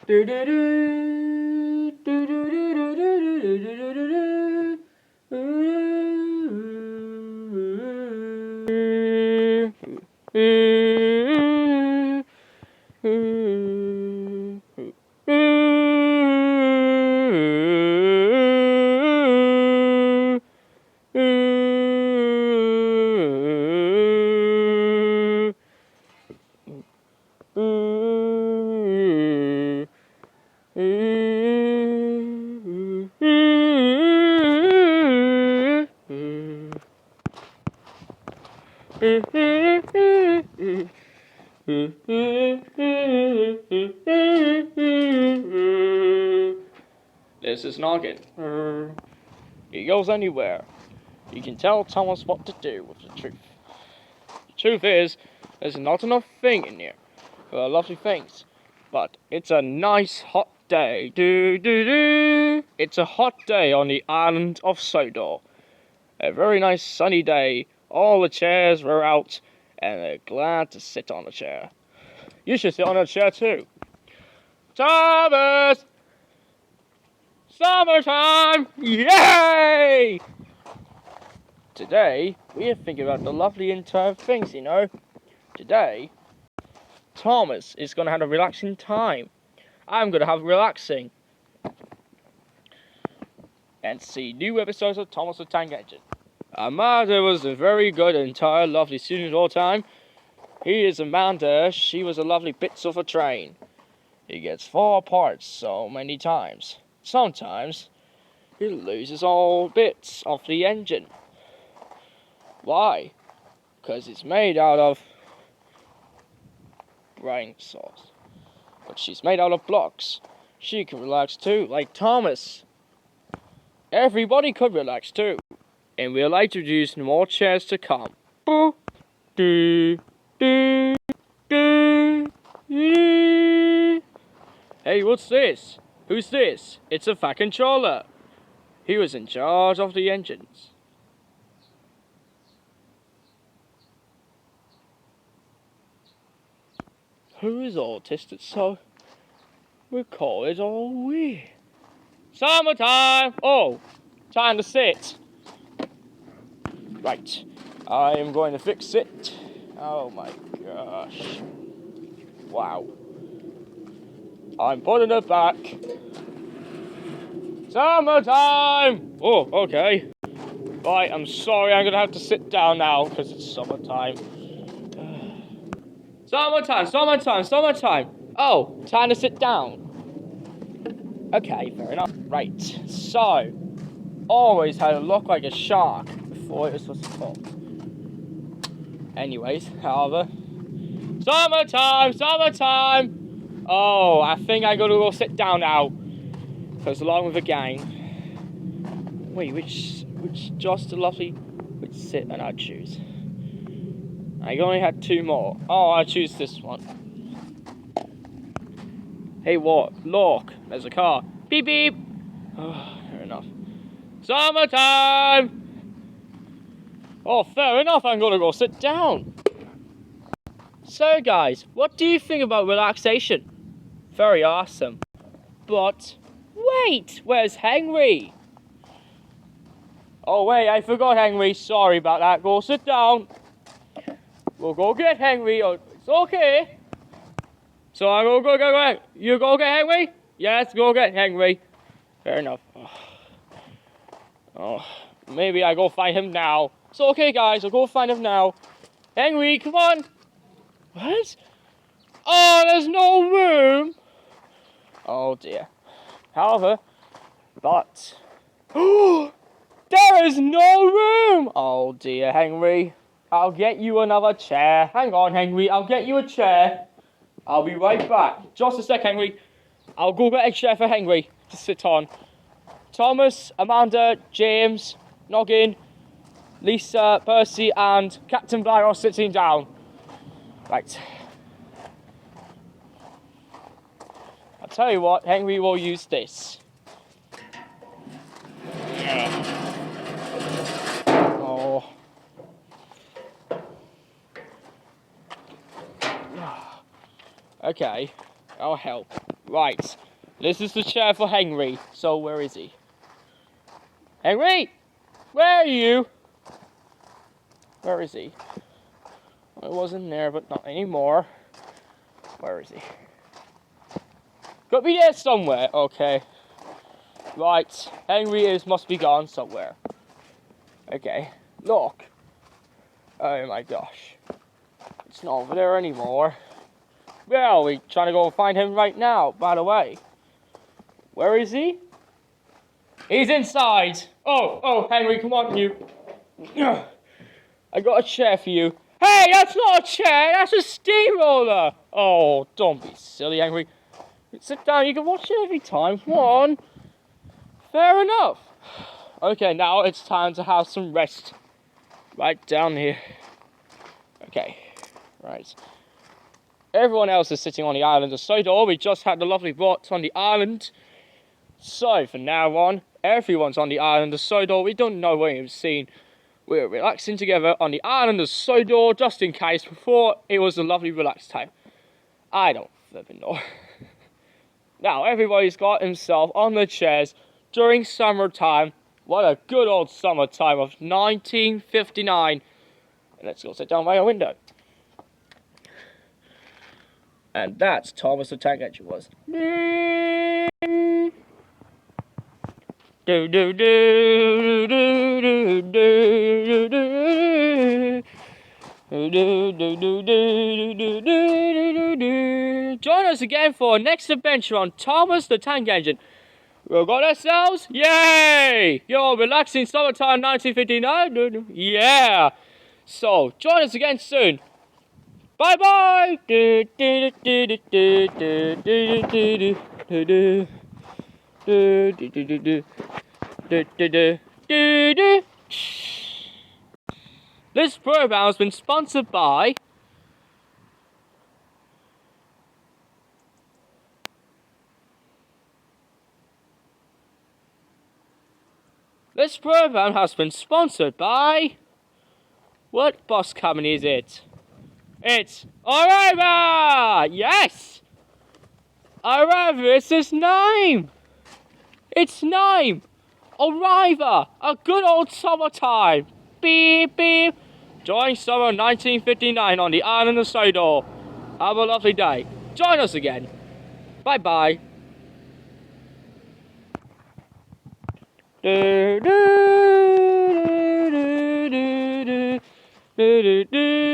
Do do do do do do do do do do This is Noggin. He goes anywhere. He can tell Thomas what to do with the truth. The truth is, there's not enough thing in here for lovely things. But it's a nice hot day. Do do do. It's a hot day on the island of Sodor. A very nice sunny day. All the chairs were out, and they're glad to sit on a chair. You should sit on a chair too. Thomas! Summertime! Yay! Today, we are thinking about the lovely entire things, you know. Today, Thomas is going to have a relaxing time. I'm going to have relaxing. And see new episodes of Thomas the Tank Engine. Amanda was a very good, entire, lovely student all the time. He is Amanda. She was a lovely bits of a train. He gets fall apart so many times. Sometimes, he loses all bits of the engine. Why? Because it's made out of brain sauce. But she's made out of blocks. She can relax too, like Thomas. Everybody could relax too. And we'll introduce more chairs to come. Boo, doo, doo, doo, doo. Hey, what's this? Who's this? It's a fat controller. He was in charge of the engines. Who is autistic, so we call it all weird. Summertime! Oh, time to sit. Right, I am going to fix it. Oh my gosh. Wow. I'm putting it back. Summertime! Oh, okay. Right, I'm sorry, I'm gonna have to sit down now because it's summertime. Summertime. Oh, time to sit down. Okay, fair enough. Right, so, always had to look like a shark before it was supposed to talk. Anyways, however, summertime. Oh, I think I gotta go sit down now, because along with the gang. Wait, which just a lovely, which sit and I choose. I only had two more. Oh, I choose this one. Hey, what? Look, there's a car. Beep beep. Oh, fair enough. Summertime. Oh, fair enough. I'm gonna go sit down. So, guys, what do you think about relaxation? Very awesome. But wait, where's Henry? Oh wait, I forgot Henry. Sorry about that. Go sit down. We'll go get Henry. Oh, it's okay. So I go get. You go get Henry? Yes, go get Henry. Fair enough. Oh, maybe I go find him now. It's okay, guys. I'll go find him now. Henry, come on. What? Oh, there's no room. Oh dear. However, but there is no room. Oh dear, Henry. I'll get you another chair. Hang on, Henry. I'll get you a chair. I'll be right back. Just a sec, Henry. I'll go get a chair for Henry to sit on. Thomas, Amanda, James, Noggin, Lisa, Percy, and Captain Black are sitting down. Right. I'll tell you what, Henry will use this. Oh. Okay, I'll help. Right. This is the chair for Henry. So where is he? Henry! Where are you? Where is he? I was in there, but not anymore. Where is he? Got me there somewhere. Okay. Right. Henry must be gone somewhere. Okay. Look. Oh my gosh. It's not over there anymore. Well, we're trying to go find him right now, by the way. Where is he? He's inside. Oh, Henry, come on, you. I got a chair for you. Hey, that's not a chair, that's a steamroller. Oh, don't be silly, Henry. Sit down, you can watch it every time. Come on. Fair enough. Okay, now it's time to have some rest. Right down here. Okay, right. Everyone else is sitting on the island of Sodor. We just had the lovely rot on the island. So, from now on, everyone's on the island of Sodor. We don't know what you've seen. We're relaxing together on the island of Sodor, just in case, before it was a lovely relaxed time. I don't flipping know. Now, everybody's got himself on the chairs during summertime. What a good old summertime of 1959. And let's go sit down by a window. And that's Thomas the Tank Engine was. Do do do do do do do. Join us again for our next adventure on Thomas the Tank Engine. We've got ourselves, yay! Yo, relaxing summertime 1959. Yeah. So join us again soon. Bye bye. This program has been sponsored by what bus company is it? It's Arriva! Yes! Arriva, it's his name! It's name! Arriva! A good old summertime! Beep beep! Join summer 1959 on the island of Sodor. Have a lovely day. Join us again. Bye bye. Do do do do do do do do.